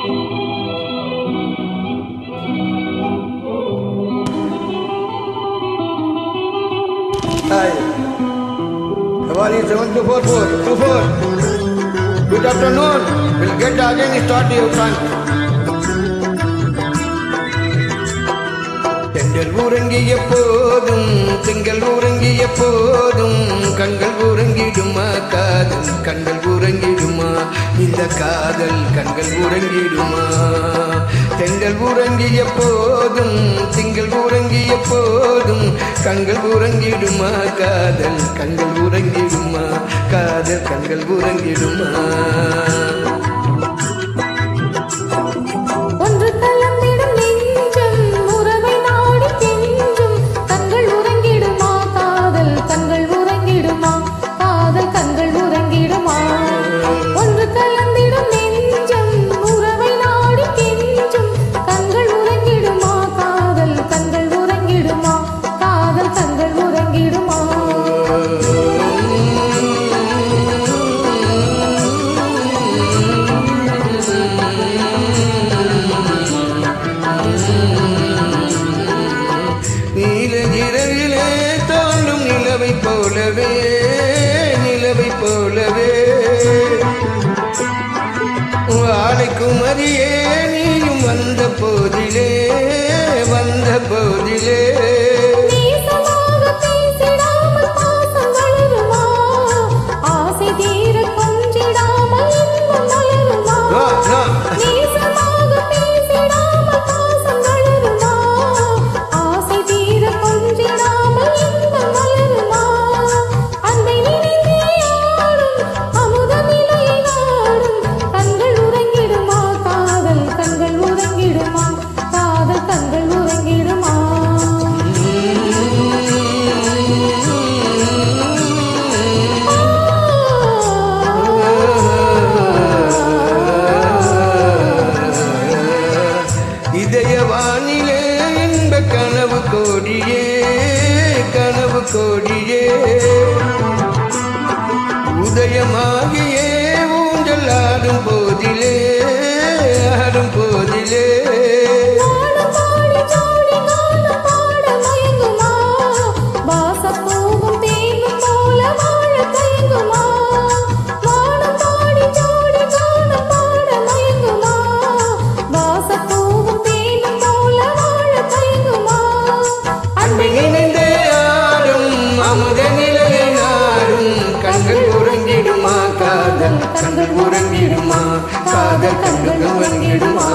Hi. How are you? 724424. Good afternoon. We'll get again start your song. தென்றல் உறங்கிய போதும் திங்கள் உறங்கிய போதும் கண்கள் உறங்கிடுமா காதல் கண்கள் உறங்கிடுமா இந்த காதல் கண்கள் உறங்கிடுமா தென்றல் உறங்கிய போதும் திங்கள் உறங்கிய போதும் கண்கள் உறங்கிடுமா காதல் கண்கள் உறங்கிடுமா காதல் கண்கள் உறங்கிடுமா இரவிலே தோன்றும் நிலவை போலவே நிலவை போலவே வாழைக்கும் அறியே நீயும் வந்த போதிலே வந்த போதிலே இதயவானிலே இன்ப கனவு கோடியே கனவு கோடியே உதயமாகியே ஊஞ்சல் ஆடும் போதிலே ஆடும் போதிலே கண்கள் உறங்கிடுமா காதல் கண்கள் உறங்கிடுமா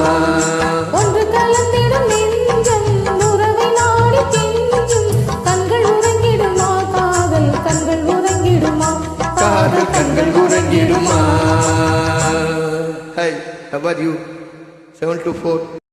ஒன்று கலந்திடும் நெஞ்சம் உறவை நாடி கெஞ்சும் கண்கள் உறங்கிடுமா காதல் கண்கள் உறங்கிடுமா காதல் கண்கள் உறங்கிடுமா. Hi, how are you? 724